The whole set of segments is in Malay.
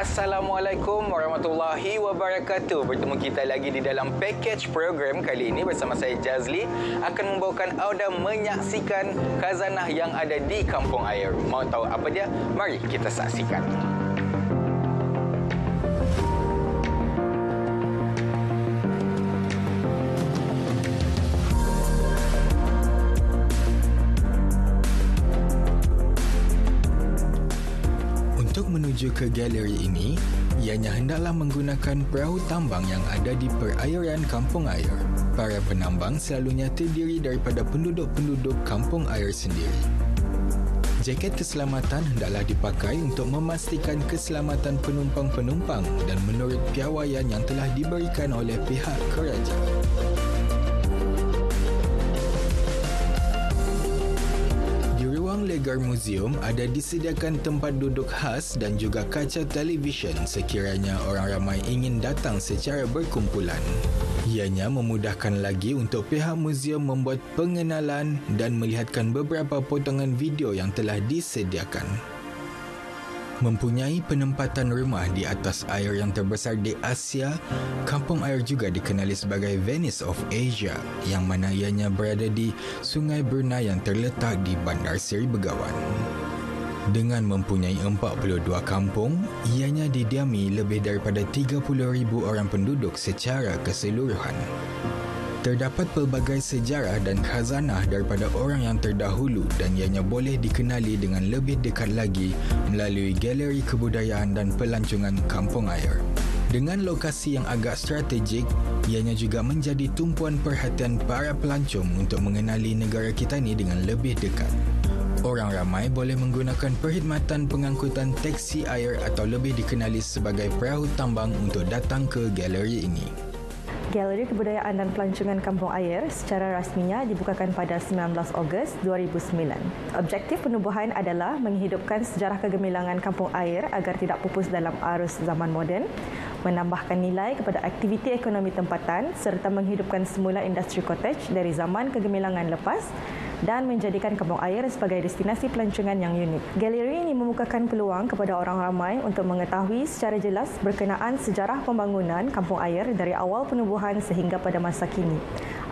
Assalamualaikum warahmatullahi wabarakatuh. Bertemu kita lagi di dalam package program kali ini bersama saya Jazli akan membawakan anda menyaksikan khazanah yang ada di Kampung Air. Mau tahu apa dia? Mari kita saksikan. Menuju ke galeri ini, ianya hendaklah menggunakan perahu tambang yang ada di perairan Kampung Air. Para penambang selalunya terdiri daripada penduduk-penduduk Kampung Air sendiri. Jaket keselamatan hendaklah dipakai untuk memastikan keselamatan penumpang-penumpang dan menurut piawaian yang telah diberikan oleh pihak kerajaan. Legar muzium ada disediakan tempat duduk khas dan juga kaca televisyen sekiranya orang ramai ingin datang secara berkumpulan. Ianya memudahkan lagi untuk pihak muzium membuat pengenalan dan melihatkan beberapa potongan video yang telah disediakan. Mempunyai penempatan rumah di atas air yang terbesar di Asia, Kampung Air juga dikenali sebagai Venice of Asia, yang mana ianya berada di Sungai Brunei yang terletak di Bandar Seri Begawan. Dengan mempunyai 42 kampung, ianya didiami lebih daripada 30,000 orang penduduk secara keseluruhan. Terdapat pelbagai sejarah dan khazanah daripada orang yang terdahulu dan ianya boleh dikenali dengan lebih dekat lagi melalui galeri kebudayaan dan pelancongan Kampung Air. Dengan lokasi yang agak strategik, ianya juga menjadi tumpuan perhatian para pelancong untuk mengenali negara kita ini dengan lebih dekat. Orang ramai boleh menggunakan perkhidmatan pengangkutan teksi air atau lebih dikenali sebagai perahu tambang untuk datang ke galeri ini. Galeri Kebudayaan dan Pelancongan Kampung Air secara rasminya dibukakan pada 19 Ogos 2009. Objektif penubuhan adalah menghidupkan sejarah kegemilangan Kampung Air agar tidak pupus dalam arus zaman moden, menambahkan nilai kepada aktiviti ekonomi tempatan serta menghidupkan semula industri cottage dari zaman kegemilangan lepas dan menjadikan Kampung Air sebagai destinasi pelancongan yang unik. Galeri ini membukakan peluang kepada orang ramai untuk mengetahui secara jelas berkenaan sejarah pembangunan Kampung Air dari awal penubuhan sehingga pada masa kini.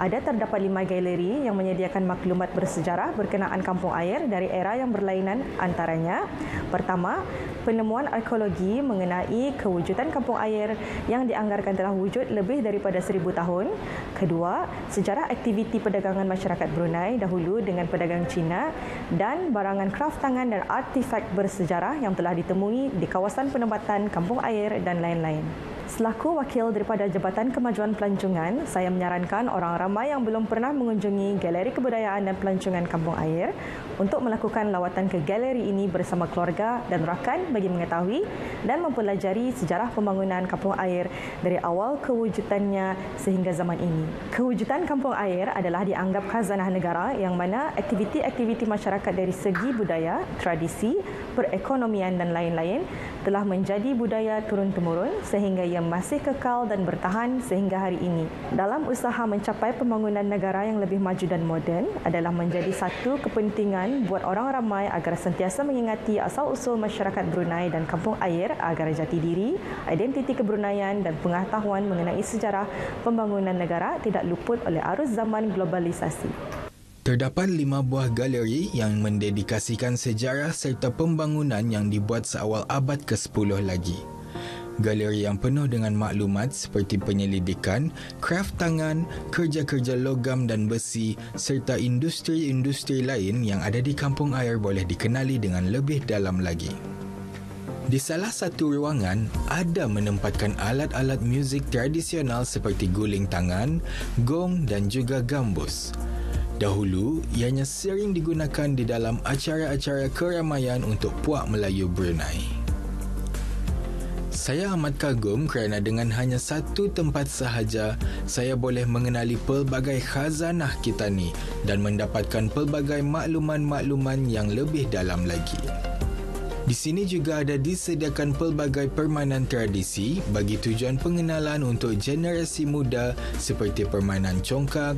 Ada terdapat 5 galeri yang menyediakan maklumat bersejarah berkenaan Kampung Air dari era yang berlainan, antaranya: pertama, penemuan arkeologi mengenai kewujudan Kampung Air yang dianggarkan telah wujud lebih daripada 1000 tahun. Kedua, sejarah aktiviti perdagangan masyarakat Brunei dahulu dengan pedagang Cina dan barangan kraft tangan dan artifak bersejarah yang telah ditemui di kawasan penempatan Kampung Air dan lain-lain. Selaku wakil daripada Jabatan Kemajuan Pelancongan, saya menyarankan orang ramai yang belum pernah mengunjungi Galeri Kebudayaan dan Pelancongan Kampung Air untuk melakukan lawatan ke galeri ini bersama keluarga dan rakan bagi mengetahui dan mempelajari sejarah pembangunan Kampung Air dari awal kewujudannya sehingga zaman ini. Kewujudan Kampung Air adalah dianggap khazanah negara yang mana aktiviti-aktiviti masyarakat dari segi budaya, tradisi, perekonomian dan lain-lain telah menjadi budaya turun-temurun sehingga ia masih kekal dan bertahan sehingga hari ini. Dalam usaha mencapai pembangunan negara yang lebih maju dan moden adalah menjadi satu kepentingan buat orang ramai agar sentiasa mengingati asal-usul masyarakat Brunei dan Kampung Air agar jati diri, identiti kebruneian dan pengetahuan mengenai sejarah pembangunan negara tidak luput oleh arus zaman globalisasi. Terdapat 5 buah galeri yang mendedikasikan sejarah serta pembangunan yang dibuat seawal abad ke-10 lagi. Galeri yang penuh dengan maklumat seperti penyelidikan, kraft tangan, kerja-kerja logam dan besi serta industri-industri lain yang ada di Kampung Air boleh dikenali dengan lebih dalam lagi. Di salah satu ruangan, ada menempatkan alat-alat muzik tradisional seperti guling tangan, gong dan juga gambus. Dahulu, ianya sering digunakan di dalam acara-acara keramaian untuk puak Melayu Brunei. Saya amat kagum kerana dengan hanya satu tempat sahaja, saya boleh mengenali pelbagai khazanah kita ni dan mendapatkan pelbagai makluman-makluman yang lebih dalam lagi. Di sini juga ada disediakan pelbagai permainan tradisi bagi tujuan pengenalan untuk generasi muda seperti permainan congkak,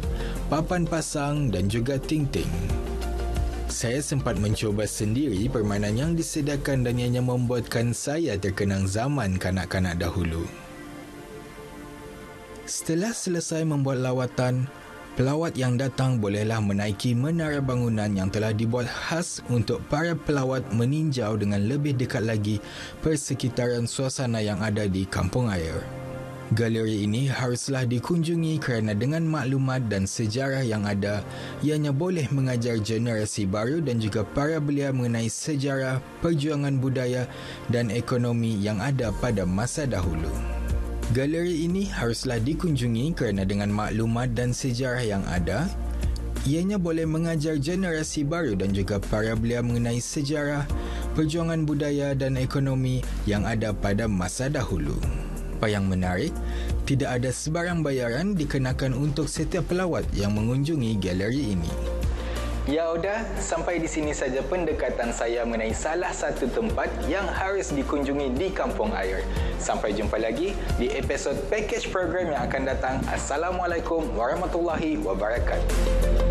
papan pasang dan juga ting-ting. Saya sempat mencuba sendiri permainan yang disediakan dan ianya membuatkan saya terkenang zaman kanak-kanak dahulu. Setelah selesai membuat lawatan, pelawat yang datang bolehlah menaiki menara bangunan yang telah dibuat khas untuk para pelawat meninjau dengan lebih dekat lagi persekitaran suasana yang ada di kampung air. Galeri ini haruslah dikunjungi kerana dengan maklumat dan sejarah yang ada, ianya boleh mengajar generasi baru dan juga para belia mengenai sejarah, perjuangan budaya dan ekonomi yang ada pada masa dahulu. Galeri ini haruslah dikunjungi kerana dengan maklumat dan sejarah yang ada, ianya boleh mengajar generasi baru dan juga para belia mengenai sejarah, perjuangan budaya dan ekonomi yang ada pada masa dahulu. Apa yang menarik, tidak ada sebarang bayaran dikenakan untuk setiap pelawat yang mengunjungi galeri ini. Ya udah, sampai di sini saja pendekatan saya mengenai salah satu tempat yang harus dikunjungi di Kampung Air. Sampai jumpa lagi di episod package program yang akan datang. Assalamualaikum warahmatullahi wabarakatuh.